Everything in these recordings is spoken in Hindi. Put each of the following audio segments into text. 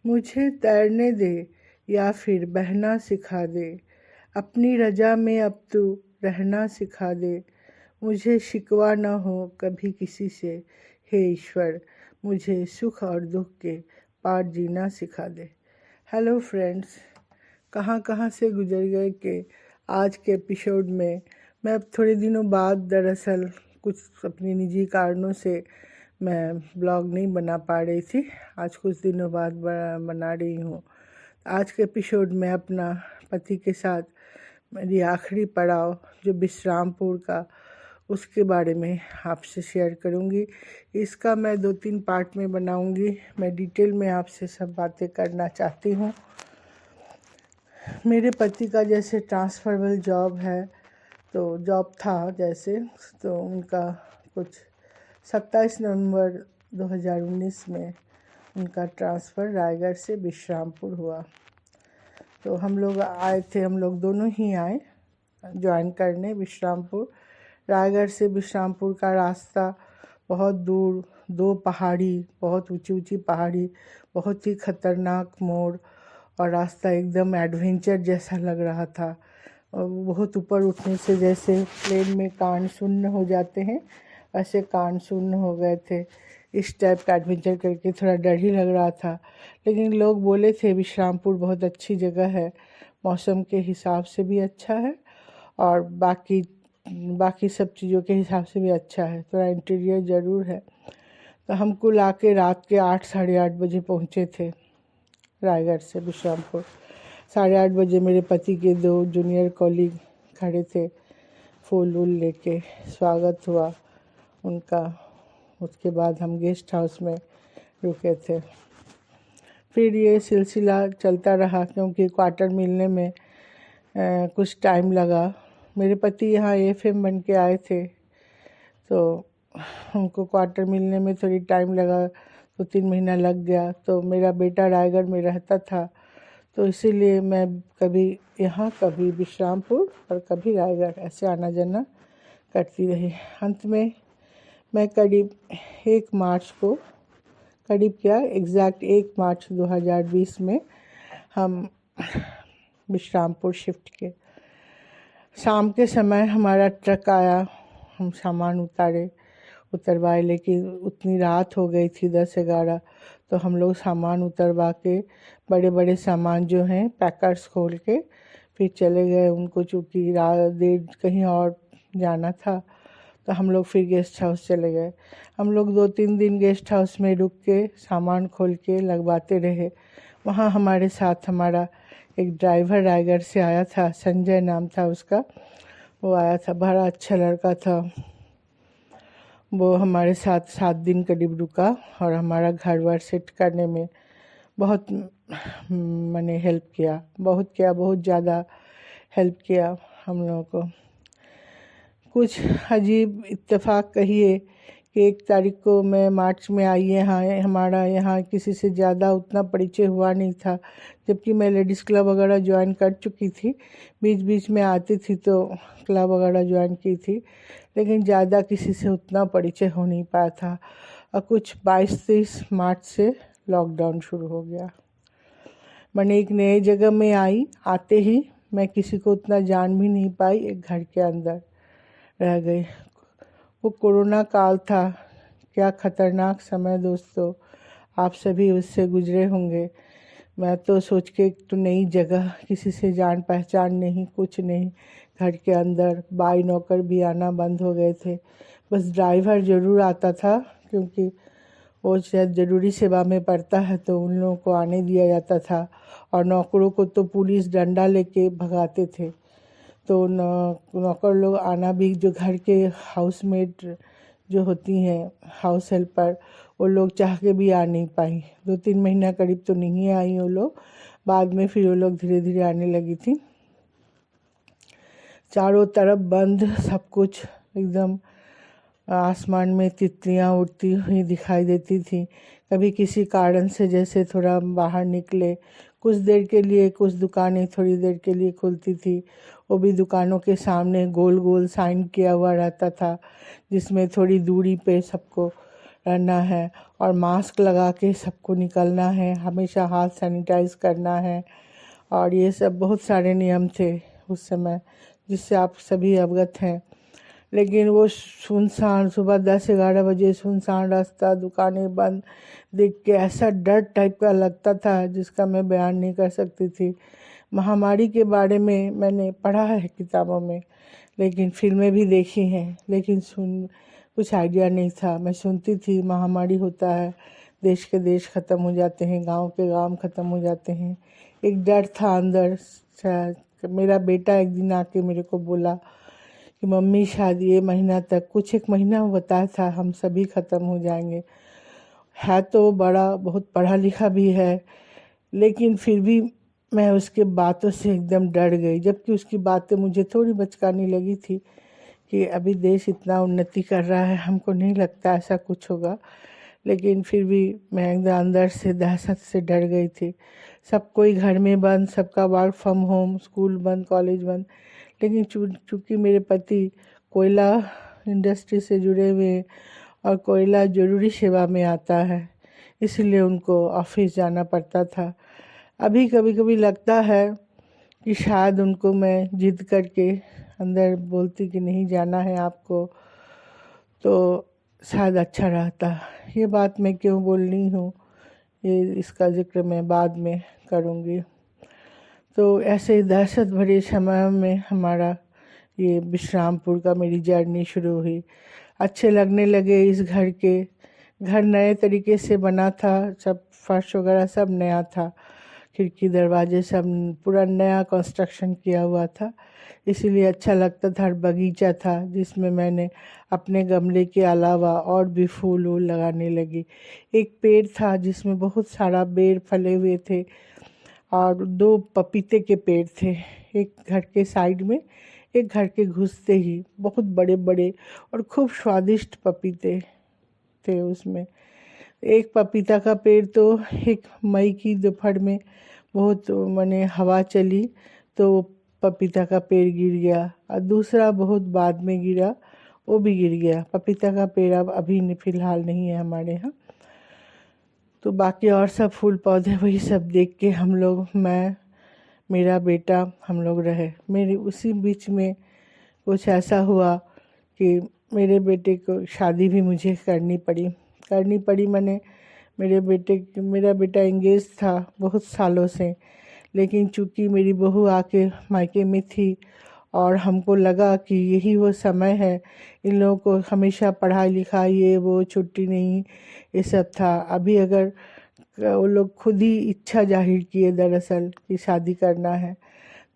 मुझे तैरने दे या फिर बहना सिखा दे, अपनी रजा में अब तू रहना सिखा दे। मुझे शिकवा न हो कभी किसी से, हे ईश्वर मुझे सुख और दुख के पार जीना सिखा दे। हेलो फ्रेंड्स, कहाँ कहाँ से गुजर गए कि आज के एपिसोड में मैं अब थोड़े दिनों बाद दरअसल कुछ अपनी निजी कारणों से मैं ब्लॉग नहीं बना पा रही थी। आज कुछ दिनों बाद बना रही हूँ। आज के एपिसोड में अपना पति के साथ मेरी आखिरी पड़ाव जो विश्रामपुर का, उसके बारे में आपसे शेयर करूँगी। इसका मैं 2-3 पार्ट में बनाऊँगी। मैं डिटेल में आपसे सब बातें करना चाहती हूँ। मेरे पति का जैसे ट्रांसफरेबल जॉब है, तो जॉब था जैसे, तो उनका कुछ 27 नवंबर 2019 में उनका ट्रांसफ़र रायगढ़ से विश्रामपुर हुआ। तो हम लोग आए थे, हम लोग दोनों ही आए ज्वाइन करने विश्रामपुर। रायगढ़ से विश्रामपुर का रास्ता बहुत दूर, 2 पहाड़ी, बहुत ऊंची ऊंची पहाड़ी, बहुत ही खतरनाक मोड़, और रास्ता एकदम एडवेंचर जैसा लग रहा था। और बहुत ऊपर उठने से जैसे प्लेन में कान शून्य हो जाते हैं, ऐसे कान शून्य हो गए थे। इस टाइप का एडवेंचर करके थोड़ा डर ही लग रहा था। लेकिन लोग बोले थे विश्रामपुर बहुत अच्छी जगह है, मौसम के हिसाब से भी अच्छा है और बाकी सब चीज़ों के हिसाब से भी अच्छा है। थोड़ा इंटीरियर ज़रूर है। तो हम कुल आके रात के 8 साढ़े 8 बजे पहुँचे थे रायगढ़ से विश्रामपुर। 8:30 बजे मेरे पति के 2 जूनियर कॉलीग खड़े थे, फूल वूल लेके स्वागत हुआ उनका। उसके बाद हम गेस्ट हाउस में रुके थे। फिर ये सिलसिला चलता रहा क्योंकि क्वार्टर मिलने में कुछ टाइम लगा। मेरे पति यहाँ एएफएम बन के आए थे, तो उनको क्वार्टर मिलने में थोड़ी टाइम लगा, 2-3 महीना लग गया। तो मेरा बेटा रायगढ़ में रहता था, तो इसीलिए मैं कभी यहाँ, कभी विश्रामपुर और कभी रायगढ़ ऐसे आना जाना करती रही। अंत में मैं करीब 1 मार्च को, करीब क्या एग्जैक्ट 1 मार्च 2020 में हम विश्रामपुर शिफ्ट किए। शाम के समय हमारा ट्रक आया, हम सामान उतरवाए, लेकिन उतनी रात हो गई थी 10-11, तो हम लोग सामान उतरवा के बड़े बड़े सामान जो हैं पैकर्स खोल के फिर चले गए। उनको चूँकि रात देर कहीं और जाना था, तो हम लोग फिर गेस्ट हाउस चले गए। हम लोग 2-3 दिन गेस्ट हाउस में रुक के सामान खोल के लगवाते रहे। वहाँ हमारे साथ हमारा एक ड्राइवर रायगढ़ से आया था, संजय नाम था उसका। वो आया था, बड़ा अच्छा लड़का था। वो हमारे साथ 7 दिन करीब रुका और हमारा घर वर सेट करने में बहुत मैंने हेल्प किया, बहुत ज़्यादा हेल्प किया हम लोगों को। कुछ अजीब इत्तेफाक कहिए कि 1 तारीख को मैं मार्च में आई यहाँ, हमारा यहाँ किसी से ज़्यादा उतना परिचय हुआ नहीं था, जबकि मैं लेडीज़ क्लब वगैरह ज्वाइन कर चुकी थी। बीच बीच में आती थी तो क्लब वगैरह ज्वाइन की थी, लेकिन ज़्यादा किसी से उतना परिचय हो नहीं पाया था। और कुछ 22-23 मार्च से लॉकडाउन शुरू हो गया। मैंने एक नए जगह में आई, आते ही मैं किसी को उतना जान भी नहीं पाई, एक घर के अंदर रह गई। वो कोरोना काल था, क्या खतरनाक समय दोस्तों, आप सभी उससे गुजरे होंगे। मैं तो सोच के तो नई जगह, किसी से जान पहचान नहीं, कुछ नहीं, घर के अंदर बाई नौकर भी आना बंद हो गए थे। बस ड्राइवर ज़रूर आता था, क्योंकि वो शायद ज़रूरी सेवा में पड़ता है तो उन लोगों को आने दिया जाता था, और नौकरों को तो पुलिस डंडा लेके भगाते थे। तो नौकर लोग आना भी, जो घर के हाउसमेट जो होती हैं, हाउस हेल्पर, वो लोग चाह के भी आ नहीं पाई। 2-3 महीना करीब तो नहीं आई वो लोग, बाद में फिर वो लोग धीरे धीरे आने लगी थी। चारों तरफ बंद, सब कुछ एकदम। आसमान में तितलियां उड़ती हुई दिखाई देती थी। कभी किसी कारण से जैसे थोड़ा बाहर निकले, कुछ देर के लिए कुछ दुकानें थोड़ी देर के लिए खुलती थी, वो भी दुकानों के सामने गोल गोल साइन किया हुआ रहता था, जिसमें थोड़ी दूरी पे सबको रहना है और मास्क लगा के सबको निकलना है, हमेशा हाथ सैनिटाइज करना है। और ये सब बहुत सारे नियम थे उस समय जिससे आप सभी अवगत हैं। लेकिन वो सुनसान, सुबह 10-11 बजे सुनसान रास्ता, दुकानें बंद देख के ऐसा डर टाइप का लगता था जिसका मैं बयान नहीं कर सकती थी। महामारी के बारे में मैंने पढ़ा है किताबों में, लेकिन फिल्में भी देखी हैं, लेकिन कुछ आइडिया नहीं था। मैं सुनती थी महामारी होता है, देश के देश ख़त्म हो जाते हैं, गांव के गांव ख़त्म हो जाते हैं। एक डर था अंदर। मेरा बेटा एक दिन आके मेरे को बोला कि मम्मी शायद ये महीना तक, कुछ एक महीना बताया था, हम सभी ख़त्म हो जाएंगे। है तो बड़ा, बहुत पढ़ा लिखा भी है, लेकिन फिर भी मैं उसके बातों से एकदम डर गई। जबकि उसकी बातें मुझे थोड़ी बचकानी लगी थी कि अभी देश इतना उन्नति कर रहा है, हमको नहीं लगता ऐसा कुछ होगा। लेकिन फिर भी मैं एकदम अंदर से दहशत से डर गई थी। सब कोई घर में बंद, सबका वर्क फ्रॉम होम, स्कूल बंद, कॉलेज बंद। लेकिन चूँकि मेरे पति कोयला इंडस्ट्री से जुड़े हुए हैं और कोयला ज़रूरी सेवा में आता है, इसलिए उनको ऑफिस जाना पड़ता था। अभी कभी कभी लगता है कि शायद उनको मैं जिद करके अंदर बोलती कि नहीं जाना है आपको, तो शायद अच्छा रहता। ये बात मैं क्यों बोल रही हूँ, ये इसका जिक्र मैं बाद में करूँगी। तो ऐसे ही दहशत भरे समय में हमारा ये विश्रामपुर का मेरी जर्नी शुरू हुई। अच्छे लगने लगे इस घर के। घर नए तरीके से बना था, सब फर्श वगैरह सब नया था, खिड़की दरवाजे सब पूरा नया कंस्ट्रक्शन किया हुआ था, इसीलिए अच्छा लगता था। और बगीचा था जिसमें मैंने अपने गमले के अलावा और भी फूल वूल लगाने लगी। एक पेड़ था जिसमें बहुत सारा बेर फले हुए थे और 2 पपीते के पेड़ थे, एक घर के साइड में, एक घर के घुसते ही। बहुत बड़े बड़े और खूब स्वादिष्ट पपीते थे उसमें। एक पपीता का पेड़ तो एक मई की दोपहर में बहुत माने हवा चली तो पपीता का पेड़ गिर गया, और दूसरा बहुत बाद में गिरा, वो भी गिर गया। पपीता का पेड़ अब अभी फ़िलहाल नहीं है हमारे यहाँ। तो बाकी और सब फूल पौधे वही सब देख के हम लोग, मैं, मेरा बेटा, हम लोग रहे। मेरी उसी बीच में कुछ ऐसा हुआ कि मेरे बेटे को शादी भी मुझे करनी पड़ी मैंने मेरा बेटा एंगेज था बहुत सालों से। लेकिन चूंकि मेरी बहू आके मायके में थी और हमको लगा कि यही वो समय है, इन लोगों को हमेशा पढ़ाई लिखाई ये वो, छुट्टी नहीं, ये सब था। अभी अगर वो लोग खुद ही इच्छा जाहिर किए दरअसल कि शादी करना है,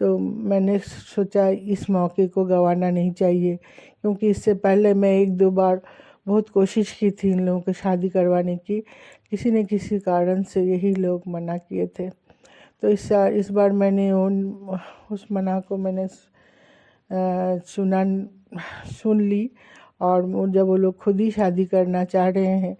तो मैंने सोचा इस मौके को गंवाना नहीं चाहिए, क्योंकि इससे पहले मैं 1-2 बार बहुत कोशिश की थी इन लोगों को शादी करवाने की, किसी न किसी कारण से यही लोग मना किए थे। तो इस बार मैंने उस मना को मैंने सुन ली, और जब वो लोग खुद ही शादी करना चाह रहे हैं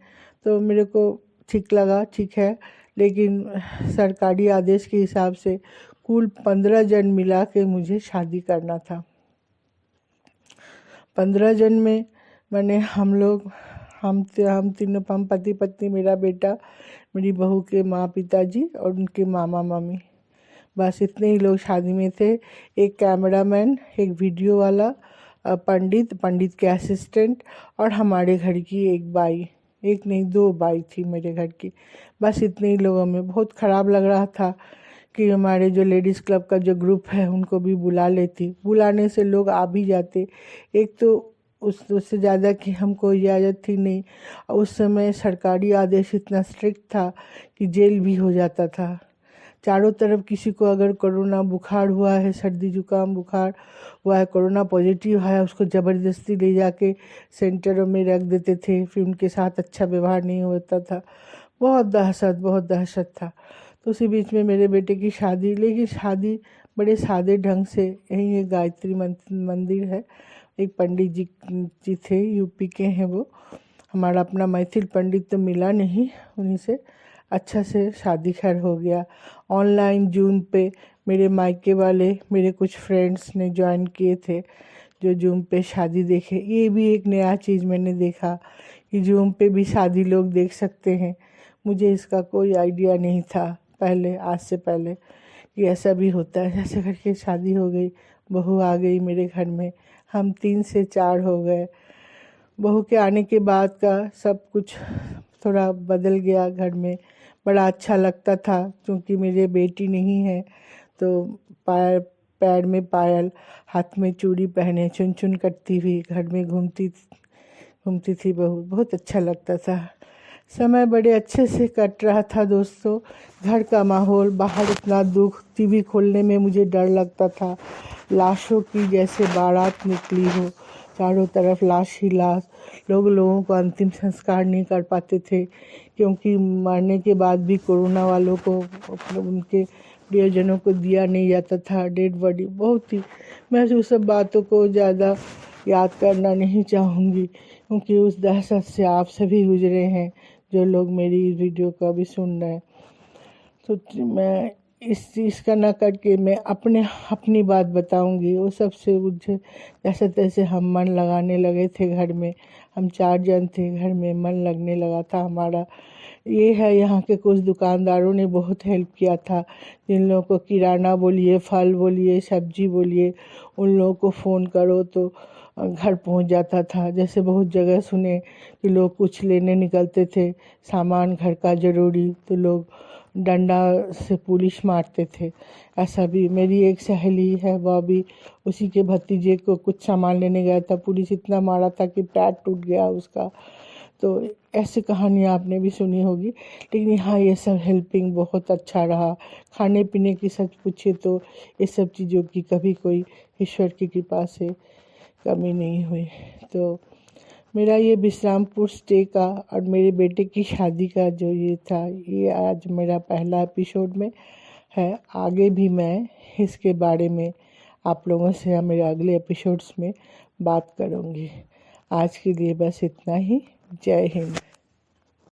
तो मेरे को ठीक लगा, ठीक है। लेकिन सरकारी आदेश के हिसाब से कुल 15 जन मिला के मुझे शादी करना था। 15 जन में मैंने हम तीनों, हम पति पत्नी, मेरा बेटा, मेरी बहू के माँ पिताजी और उनके मामा मामी, बस इतने ही लोग शादी में थे। एक कैमरामैन, एक वीडियो वाला, पंडित के असिस्टेंट, और हमारे घर की एक बाई, एक नहीं 2 बाई थी मेरे घर की। बस इतने ही लोगों में बहुत ख़राब लग रहा था कि हमारे जो लेडीज़ क्लब का जो ग्रुप है उनको भी बुला लेती। बुलाने से लोग आ भी जाते। एक तो उससे ज़्यादा कि हमको इजाज़त थी नहीं, और उस समय सरकारी आदेश इतना स्ट्रिक्ट था कि जेल भी हो जाता था। चारों तरफ किसी को अगर कोरोना बुखार हुआ है, सर्दी जुकाम बुखार हुआ है, कोरोना पॉजिटिव है, उसको ज़बरदस्ती ले जाके सेंटरों में रख देते थे, फिर उनके साथ अच्छा व्यवहार नहीं होता था। बहुत दहशत था। तो उसी बीच में मेरे बेटे की शादी, लेकिन शादी बड़े सादे ढंग से, यहीं एक गायत्री मंदिर है, एक पंडित जी थे, यूपी के हैं वो। हमारा अपना मैथिल पंडित तो मिला नहीं, उन्हीं से अच्छा से शादी खैर हो गया। ऑनलाइन जूम पे मेरे मायके वाले, मेरे कुछ फ्रेंड्स ने ज्वाइन किए थे, जो जूम पे शादी देखे। ये भी एक नया चीज़ मैंने देखा कि जूम पे भी शादी लोग देख सकते हैं। मुझे इसका कोई आइडिया नहीं था पहले, आज से पहले, कि ऐसा भी होता है। जैसे करके शादी हो गई, बहू आ गई मेरे घर में, हम 3 से 4 हो गए। बहू के आने के बाद का सब कुछ थोड़ा बदल गया घर में। बड़ा अच्छा लगता था, क्योंकि मेरी बेटी नहीं है तो पैर में पायल, हाथ में चूड़ी पहने, चुन चुन करती हुई घर में घूमती थी बहू। बहुत अच्छा लगता था। समय बड़े अच्छे से कट रहा था दोस्तों। घर का माहौल, बाहर इतना दुख, टीवी खोलने में मुझे डर लगता था। लाशों की जैसे बारात निकली हो, चारों तरफ लाश ही लाश। लोगों को अंतिम संस्कार नहीं कर पाते थे, क्योंकि मरने के बाद भी कोरोना वालों को उनके प्रियजनों को दिया नहीं जाता था डेड बॉडी। बहुत ही, मैं उस सब बातों को ज़्यादा याद करना नहीं चाहूँगी, क्योंकि उस दहशत से आप सभी गुजरे हैं जो लोग मेरी इस वीडियो को अभी सुन रहे हैं। तो मैं इस चीज़ का ना करके मैं अपनी बात बताऊंगी। वो सबसे मुझे जैसे तैसे हम मन लगाने लगे थे घर में। हम 4 जन थे घर में, मन लगने लगा था हमारा। ये है, यहाँ के कुछ दुकानदारों ने बहुत हेल्प किया था। जिन लोगों को किराना बोलिए, फल बोलिए, सब्जी बोलिए, उन लोगों को फ़ोन करो तो घर पहुंच जाता था। जैसे बहुत जगह सुने कि लोग कुछ लेने निकलते थे, सामान घर का ज़रूरी, तो लोग डंडा से पुलिस मारते थे। ऐसा भी मेरी एक सहेली है, वह भी उसी के भतीजे को कुछ सामान लेने गया था, पुलिस इतना मारा था कि पैर टूट गया उसका। तो ऐसी कहानियाँ आपने भी सुनी होगी। लेकिन यहाँ ये सब हेल्पिंग बहुत अच्छा रहा। खाने पीने की सच पूछे तो ये सब चीज़ों की कभी कोई ईश्वर की कृपा से कमी नहीं हुई। तो मेरा ये विश्रामपुर स्टे का और मेरे बेटे की शादी का जो ये था, ये आज मेरा पहला एपिसोड में है। आगे भी मैं इसके बारे में आप लोगों से मेरे अगले एपिसोड्स में बात करूँगी। आज के लिए बस इतना ही। जय हिंद।